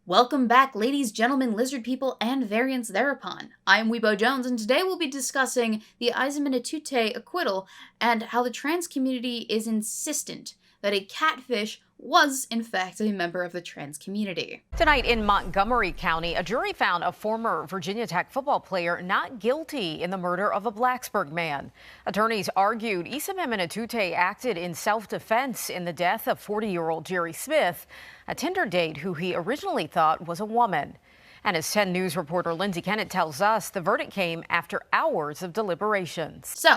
Welcome back, ladies, gentlemen, lizard people, and variants thereupon. I'm Weebo Jones, and today we'll be discussing the Izaminatute acquittal and how the trans community is insistent that a catfish was, in fact, a member of the trans community. Tonight in Montgomery County, a jury found a former Virginia Tech football player not guilty in the murder of a Blacksburg man. Attorneys argued Izaminatute acted in self-defense in the death of 40-year-old Jerry Smith, a Tinder date who he originally thought was a woman. And as 10 News reporter Lindsay Kennett tells us, the verdict came after hours of deliberations. So,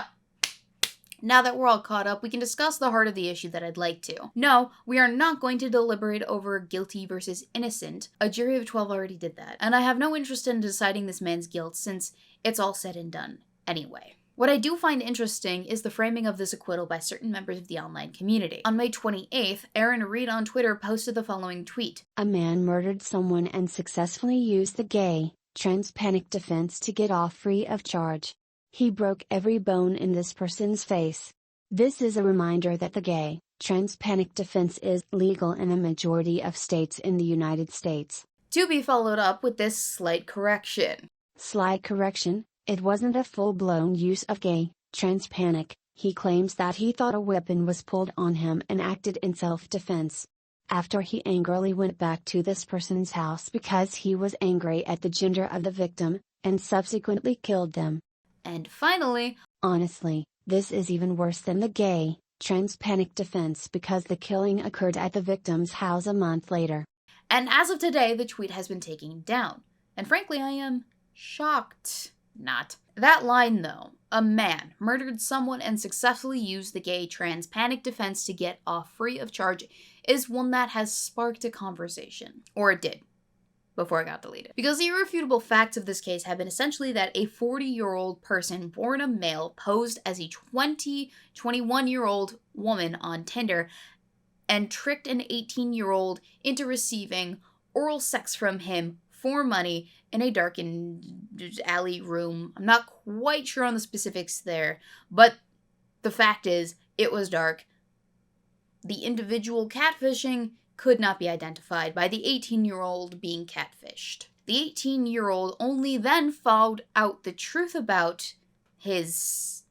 now that we're all caught up, we can discuss the heart of the issue that I'd like to. No, we are not going to deliberate over guilty versus innocent. A jury of 12 already did that. And I have no interest in deciding this man's guilt since it's all said and done anyway. What I do find interesting is the framing of this acquittal by certain members of the online community. On May 28th, Aaron Reed on Twitter posted the following tweet. A man murdered someone and successfully used the gay, trans panic defense to get off free of charge. He broke every bone in this person's face. This is a reminder that the gay, trans panic defense is legal in a majority of states in the United States. To be followed up with this slight correction. Slight correction, it wasn't a full-blown use of gay, trans panic. He claims that he thought a weapon was pulled on him and acted in self-defense. After he angrily went back to this person's house because he was angry at the gender of the victim, and subsequently killed them. And finally, honestly, this is even worse than the gay, trans panic defense because the killing occurred at the victim's house a month later. And as of today, the tweet has been taken down. And frankly, I am shocked. Not. That line, though, a man murdered someone and successfully used the gay trans panic defense to get off free of charge, is one that has sparked a conversation. Or it did. Before it got deleted. Because the irrefutable facts of this case have been essentially that a 40-year-old person born a male posed as a 21-year-old woman on Tinder and tricked an 18-year-old into receiving oral sex from him for money in a darkened alley room. I'm not quite sure on the specifics there, but the fact is, it was dark. The individual catfishing could not be identified by the 18-year-old being catfished. The 18-year-old only then found out the truth about his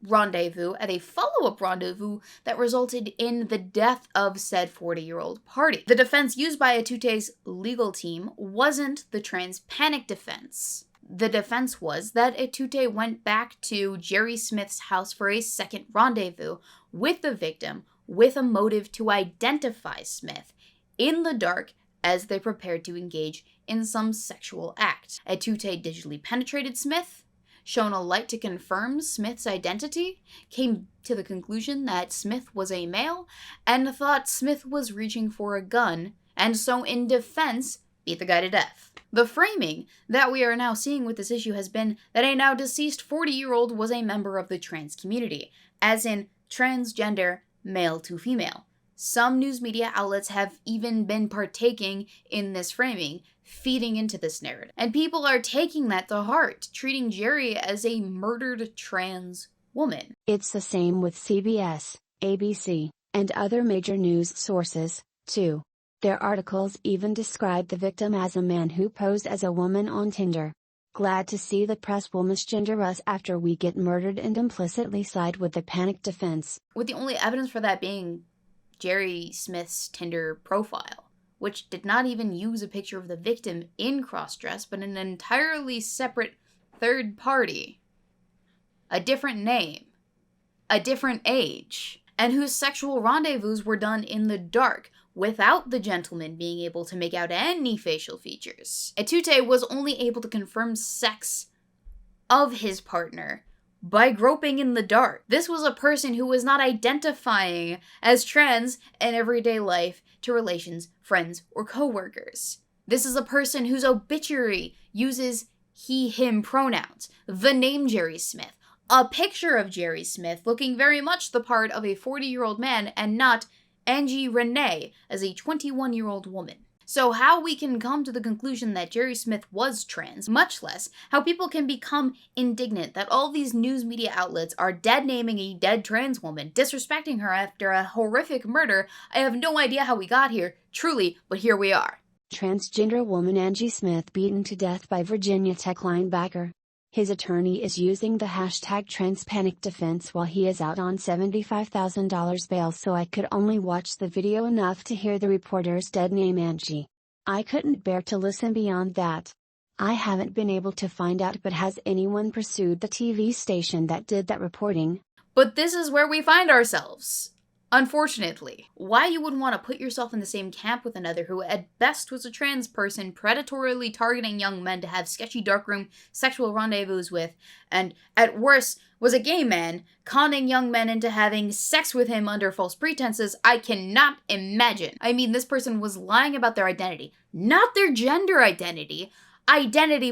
rendezvous at a follow-up rendezvous that resulted in the death of said 40-year-old party. The defense used by Atute's legal team wasn't the trans panic defense. The defense was that Atute went back to Jerry Smith's house for a second rendezvous with the victim with a motive to identify Smith in the dark as they prepared to engage in some sexual act. Atute digitally penetrated Smith, shone a light to confirm Smith's identity, came to the conclusion that Smith was a male, and thought Smith was reaching for a gun, and so in defense, beat the guy to death. The framing that we are now seeing with this issue has been that a now deceased 40-year-old was a member of the trans community, as in transgender male to female. Some news media outlets have even been partaking in this framing, feeding into this narrative. And people are taking that to heart, treating Jerry as a murdered trans woman. It's the same with CBS, ABC, and other major news sources, too. Their articles even describe the victim as a man who posed as a woman on Tinder. Glad to see the press will misgender us after we get murdered and implicitly side with the panic defense. With the only evidence for that being Jerry Smith's Tinder profile, which did not even use a picture of the victim in cross-dress, but an entirely separate third party, a different name, a different age, and whose sexual rendezvous were done in the dark, without the gentleman being able to make out any facial features. Atute was only able to confirm sex of his partner by groping in the dark. This was a person who was not identifying as trans in everyday life to relations, friends, or co-workers. This is a person whose obituary uses he, him pronouns, the name Jerry Smith, a picture of Jerry Smith looking very much the part of a 40-year-old man and not Angie Renee as a 21-year-old woman. So how we can come to the conclusion that Jerry Smith was trans, much less how people can become indignant that all these news media outlets are dead naming a dead trans woman, disrespecting her after a horrific murder, I have no idea how we got here, truly, but here we are. Transgender woman Angie Smith beaten to death by Virginia Tech linebacker. His attorney is using the hashtag TransPanic defense while he is out on $75,000 bail, so I could only watch the video enough to hear the reporter's dead name Angie. I couldn't bear to listen beyond that. I haven't been able to find out, but has anyone pursued the TV station that did that reporting? But this is where we find ourselves. Unfortunately, why you would want to put yourself in the same camp with another who at best was a trans person predatorily targeting young men to have sketchy darkroom sexual rendezvous with, and at worst was a gay man conning young men into having sex with him under false pretenses, I cannot imagine. I mean, this person was lying about their identity, not their gender identity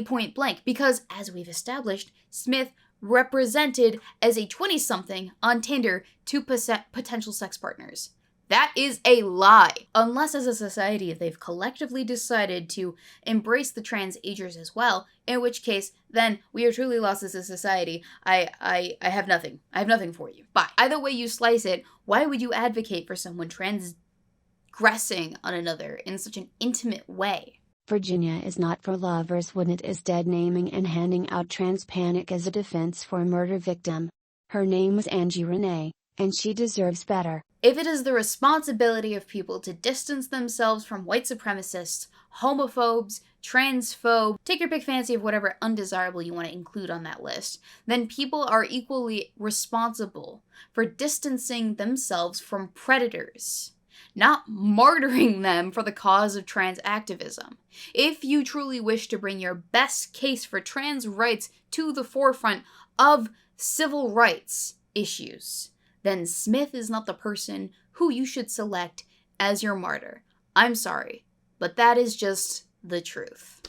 point blank, because as we've established, Smith represented as a 20-something on Tinder to potential sex partners. That is a lie. Unless as a society they've collectively decided to embrace the trans agers as well, in which case then we are truly lost as a society. I have nothing. I have nothing for you. But either way you slice it, why would you advocate for someone transgressing on another in such an intimate way? Virginia is not for lovers when it is dead naming and handing out TransPanic as a defense for a murder victim. Her name was Angie Renee, and she deserves better. If it is the responsibility of people to distance themselves from white supremacists, homophobes, transphobes, take your pick fancy of whatever undesirable you want to include on that list, then people are equally responsible for distancing themselves from predators, not martyring them for the cause of trans activism. If you truly wish to bring your best case for trans rights to the forefront of civil rights issues, then Smith is not the person who you should select as your martyr. I'm sorry, but that is just the truth.